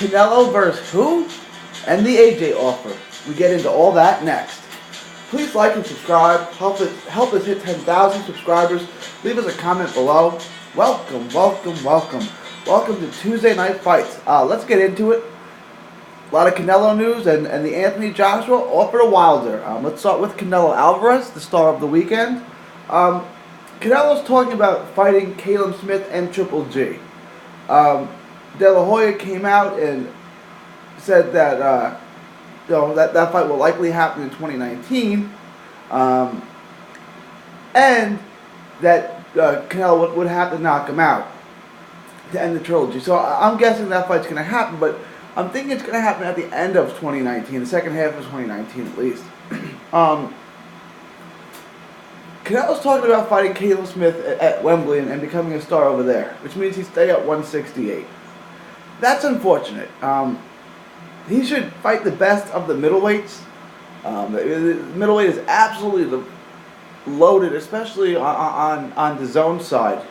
Canelo versus who? And the AJ offer. We get into all that next. Please like and subscribe. Help us hit 10,000 subscribers. Leave us a comment below. Welcome, welcome, welcome. Welcome to Tuesday Night Fights. Let's get into it. A lot of Canelo news and the Anthony Joshua offer to Wilder. Let's start with Canelo Alvarez, the star of the weekend. Canelo's talking about fighting Callum Smith and Triple G. De La Hoya came out and said that that fight will likely happen in 2019, and that Canelo would have to knock him out to end the trilogy. So I'm guessing that fight's going to happen, but I'm thinking it's going to happen at the end of 2019, the second half of 2019 at least. Canelo's talking about fighting Callum Smith at Wembley and becoming a star over there, which means he'd stay at 168. That's unfortunate. He should fight the best of the middleweights. The middleweight is absolutely loaded, especially on the zone side.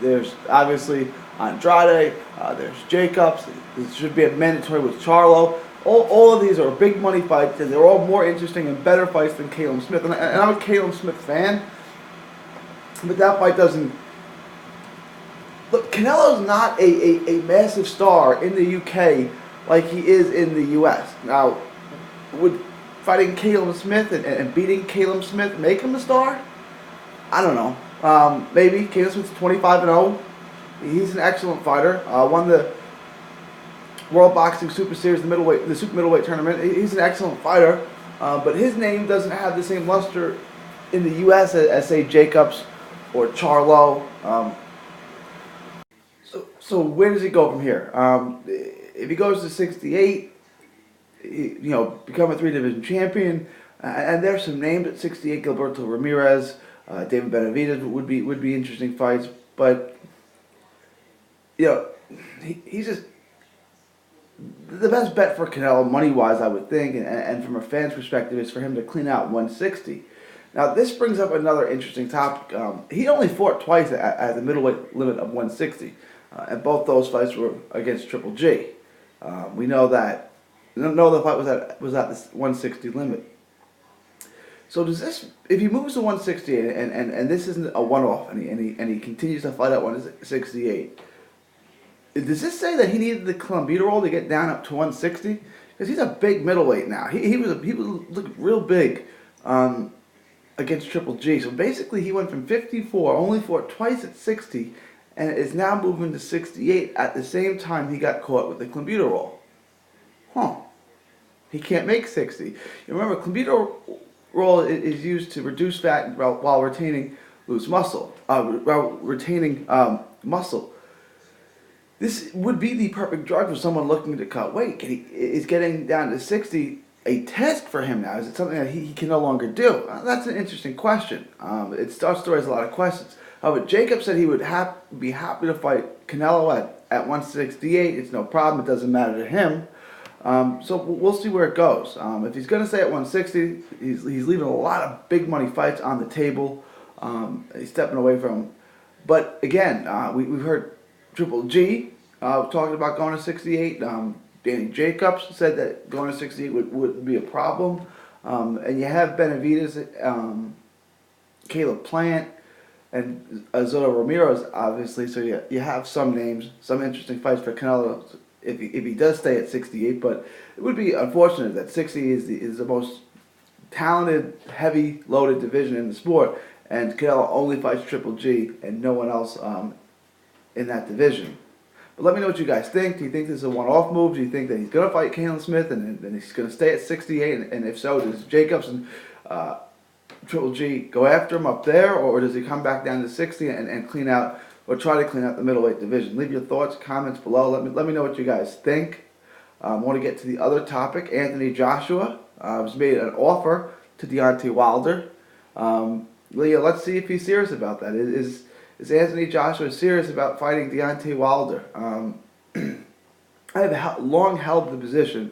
There's obviously Andrade, there's Jacobs. It should be a mandatory with Charlo. All of these are big money fights, and they're all more interesting and better fights than Callum Smith. And I'm a Callum Smith fan, but that fight doesn't. Look, Canelo's not a massive star in the UK like he is in the US. Now, would fighting Callum Smith and beating Callum Smith make him a star? I don't know. Maybe. Callum Smith's 25-0. He's an excellent fighter. Won the World Boxing Super Series, the super middleweight tournament. He's an excellent fighter, but his name doesn't have the same luster in the U.S. as say Jacobs or Charlo. So where does he go from here? If he goes to 68, become a 3-division champion, and there's some names at 68. Gilberto Ramirez, David Benavidez would be interesting fights, but he's just the best bet for Canelo money-wise, I would think, and from a fan's perspective, is for him to clean out 160. Now, this brings up another interesting topic. He only fought twice at the middleweight limit of 160, and both those fights were against Triple G. We know that the fight was at this 160 limit. So does this, if he moves to 168 and this isn't a one-off, and he continues to fight at 168, does this say that he needed the clenbuterol to get down up to 160? Because he's a big middleweight now. He was looking real big against Triple G. So basically, he went from 54, only fought twice at 60, and is now moving to 68 at the same time he got caught with the clenbuterol. He can't make 60. You remember, clenbuterol is used to reduce fat while retaining muscle. This would be the perfect drug for someone looking to cut weight. Is getting down to 60 a task for him now? Is it something that he can no longer do? That's an interesting question. It starts to raise a lot of questions. But Jacob said he would be happy to fight Canelo at 168. It's no problem. It doesn't matter to him. So we'll see where it goes. If he's going to stay at 160, he's leaving a lot of big money fights on the table. He's stepping away from them. But again, we've heard Triple G talking about going to 68. Danny Jacobs said that going to 68 would be a problem. And you have Benavidez, Caleb Plant, and Zoto Ramirez, obviously. So you have some names, some interesting fights for Canelo if he does stay at 68. But it would be unfortunate that 60 is the most talented, heavy, loaded division in the sport, and Canelo only fights Triple G and no one else in that division. But let me know what you guys think. Do you think this is a one-off move? Do you think that he's going to fight Callum Smith and he's going to stay at 68? And if so, does Jacobs and Triple G go after him up there, or does he come back down to 60 and clean out, or try to clean out the middleweight division? Leave your thoughts, comments below. Let me know what you guys think. I want to get to the other topic. Anthony Joshua has made an offer to Deontay Wilder. Leah, let's see if he's serious about that. Is Anthony Joshua serious about fighting Deontay Wilder? I have long held the position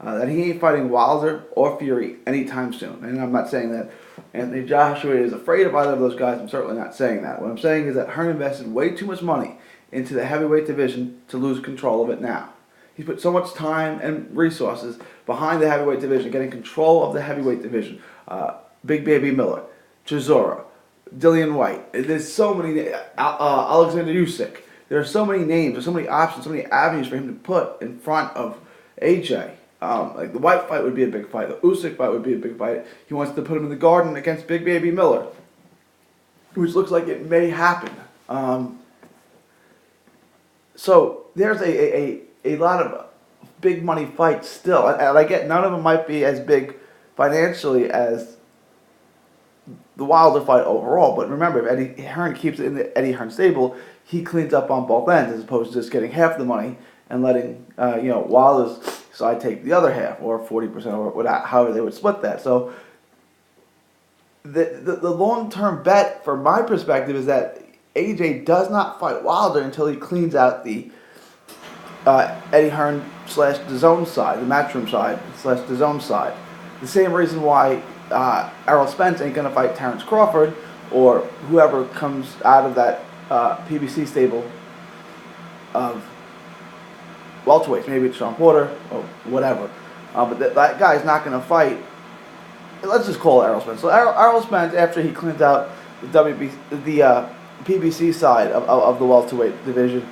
that he ain't fighting Wilder or Fury anytime soon. And I'm not saying that Anthony Joshua is afraid of either of those guys. I'm certainly not saying that. What I'm saying is that Hearn invested way too much money into the heavyweight division to lose control of it now. He's put so much time and resources behind the heavyweight division, getting control of the heavyweight division. Big Baby Miller, Chisora, Dillian White. There's so many. Alexander Usyk. There are so many names. There's so many options. So many avenues for him to put in front of AJ. Like the White fight would be a big fight. The Usyk fight would be a big fight. He wants to put him in the Garden against Big Baby Miller, which looks like it may happen. So there's a lot of big money fights still, and I get none of them might be as big financially as the Wilder fight overall. But remember, if Eddie Hearn keeps it in the Eddie Hearn stable, he cleans up on both ends as opposed to just getting half the money and letting Wilder's side take the other half, or 40%, or whatever, however they would split that. So the long-term bet from my perspective is that AJ does not fight Wilder until he cleans out the Eddie Hearn / DAZN side, the Matchroom side / DAZN side. The same reason why Errol Spence ain't going to fight Terrence Crawford or whoever comes out of that PBC stable of welterweights. Maybe it's Sean Porter or whatever. But that guy's not going to fight. Let's just call it Errol Spence. So Errol Spence, after he cleans out the PBC side of the welterweight division,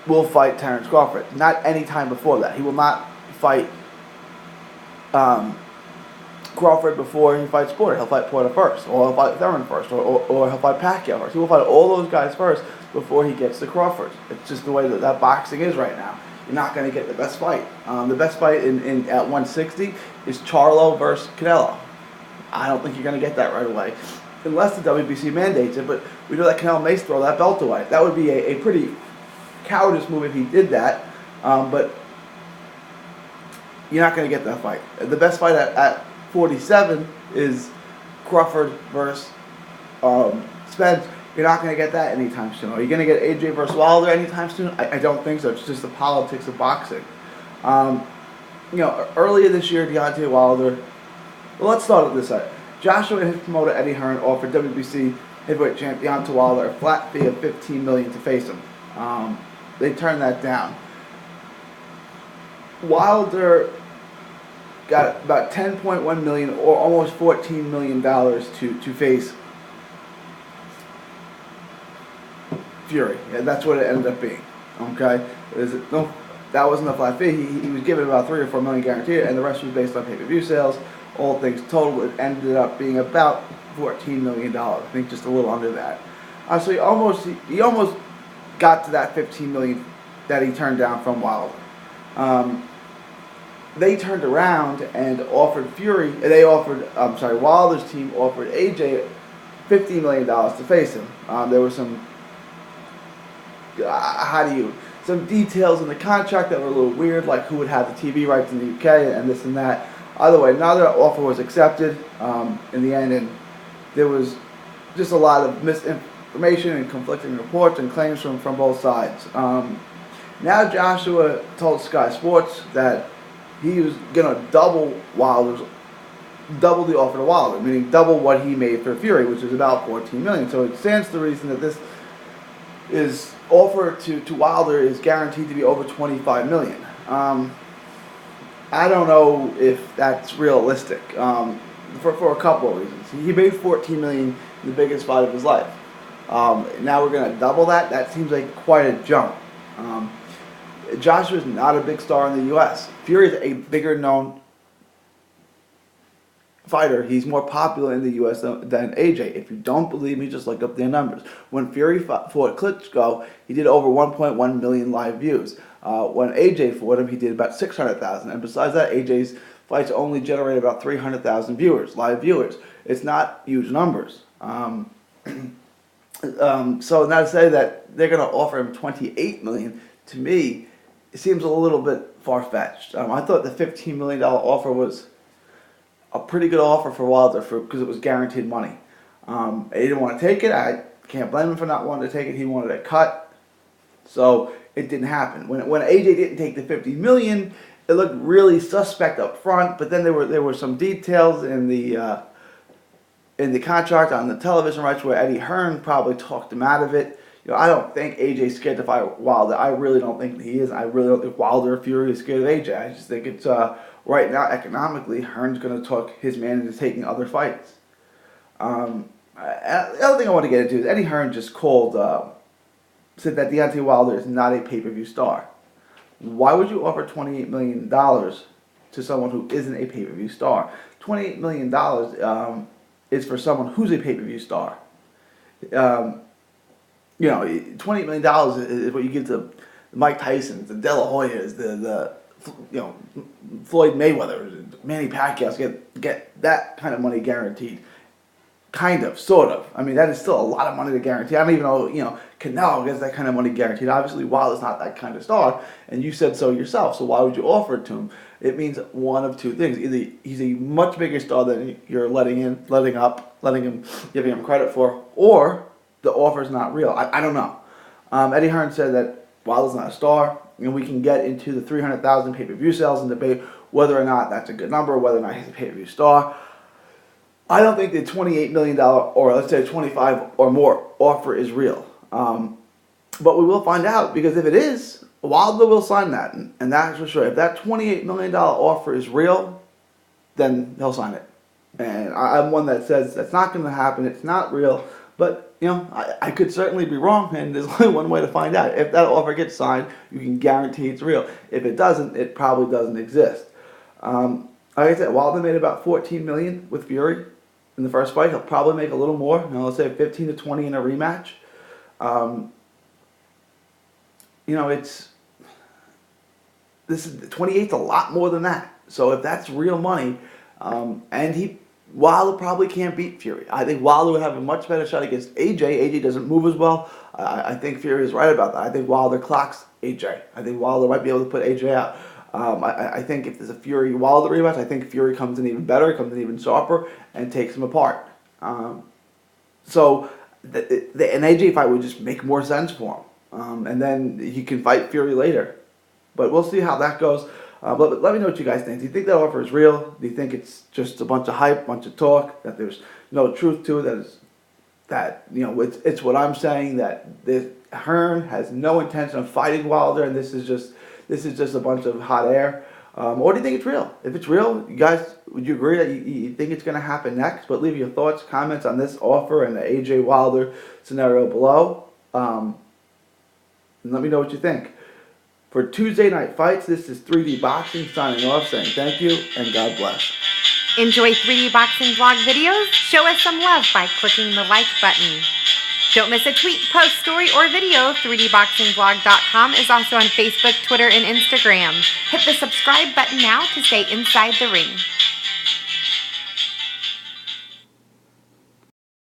will fight Terrence Crawford. Not any time before that. He will not fight Crawford before he fights Porter. He'll fight Porter first, or he'll fight Thurman first, or he'll fight Pacquiao first. He will fight all those guys first before he gets to Crawford. It's just the way that boxing is right now. You're not going to get the best fight. The best fight at 160 is Charlo versus Canelo. I don't think you're going to get that right away, unless the WBC mandates it. But we know that Canelo may throw that belt away. That would be a pretty cowardice move if he did that. But you're not going to get that fight. The best fight at 47 is Crawford versus Spence. You're not going to get that anytime soon. Are you going to get AJ versus Wilder anytime soon? I don't think so. It's just the politics of boxing. Earlier this year, Deontay Wilder. Well, let's start at this side. Joshua and his promoter Eddie Hearn offered WBC heavyweight champ Deontay Wilder a flat fee of $15 million to face him. They turned that down. Wilder got about $10.1 million, or almost $14 million, to face Fury. Yeah, that's what it ended up being. Okay, that wasn't a flat fee. He was given about $3 or $4 million guaranteed, and the rest was based on pay-per-view sales. All things total, it ended up being about $14 million. I think just a little under that. So he almost got to that $15 million that he turned down from Wilder. They turned around and offered Wilder's team offered AJ $15 million to face him. There was some details in the contract that were a little weird, like who would have the TV rights in the UK and this and that. Either way, neither offer was accepted in the end, and there was just a lot of misinformation and conflicting reports and claims from both sides. Now Joshua told Sky Sports that he was going to double the offer to Wilder, meaning double what he made for Fury, which is about $14 million. So it stands to reason that this is offer to Wilder is guaranteed to be over $25 million. I don't know if that's realistic for a couple of reasons. He made $14 million in the biggest fight of his life. Now we're going to double that. That seems like quite a jump. Joshua's not a big star in the U.S. Fury is a bigger known fighter. He's more popular in the U.S. than AJ. If you don't believe me, just look up their numbers. When Fury fought Klitschko, he did over 1.1 million live views. When AJ fought him, he did about 600,000. And besides that, AJ's fights only generate about 300,000 live viewers. It's not huge numbers. So now to say that they're going to offer him $28 million, to me, it seems a little bit far-fetched. I thought the $15 million offer was a pretty good offer for Wilder because it was guaranteed money. He didn't want to take it. I can't blame him for not wanting to take it. He wanted a cut. So it didn't happen. When AJ didn't take the $50 million, it looked really suspect up front, but then there were some details in the contract on the television rights where Eddie Hearn probably talked him out of it. I don't think AJ's scared to fight Wilder. I really don't think he is. I really don't think Wilder or Fury is scared of AJ. I just think it's right now economically, Hearn's going to talk his man into taking other fights. The other thing I want to get into is Eddie Hearn just said that Deontay Wilder is not a pay-per-view star. Why would you offer $28 million to someone who isn't a pay-per-view star? $28 million is for someone who's a pay-per-view star. $28 million is what you give to Mike Tyson's, the De La Hoyas, the Floyd Mayweather, Manny Pacquiao get that kind of money guaranteed. Kind of, sort of. I mean, that is still a lot of money to guarantee. I don't even know, Canelo gets that kind of money guaranteed. Obviously, Wilder's not that kind of star, and you said so yourself, so why would you offer it to him? It means one of two things. Either he's a much bigger star than you're giving him credit for, or the offer's not real. I don't know. Eddie Hearn said that Wilder's not a star, and we can get into the 300,000 pay-per-view sales and debate whether or not that's a good number, whether or not he's a pay-per-view star. I don't think the $28 million, or let's say 25 or more offer is real. But we will find out, because if it is, Wilder will sign that, and that's for sure. If that $28 million offer is real, then he'll sign it. And I'm one that says that's not going to happen, it's not real, but I could certainly be wrong, and there's only one way to find out. If that offer gets signed, you can guarantee it's real. If it doesn't, it probably doesn't exist. Like I said, Wilder made about $14 million with Fury in the first fight. He'll probably make a little more. Let's say 15 to 20 in a rematch. This is 28's a lot more than that. So if that's real money, and Wilder probably can't beat Fury. I think Wilder would have a much better shot against AJ. AJ doesn't move as well. I think Fury is right about that. I think Wilder clocks AJ. I think Wilder might be able to put AJ out. I think if there's a Fury-Wilder rematch, I think Fury comes in even better, comes in even sharper, and takes him apart. So an AJ fight would just make more sense for him. And then he can fight Fury later. But we'll see how that goes. But let me know what you guys think. Do you think that offer is real? Do you think it's just a bunch of hype, bunch of talk, that there's no truth to it, it's what I'm saying, that Hearn has no intention of fighting Wilder, and this is just a bunch of hot air? Or do you think it's real? If it's real, you guys, would you agree that you think it's going to happen next? But leave your thoughts, comments on this offer and the AJ Wilder scenario below. And let me know what you think. For Tuesday Night Fights, this is 3D Boxing signing off, saying thank you and God bless. Enjoy 3D Boxing vlog videos? Show us some love by clicking the like button. Don't miss a tweet, post, story, or video. 3dboxingvlog.com is also on Facebook, Twitter, and Instagram. Hit the subscribe button now to stay inside the ring.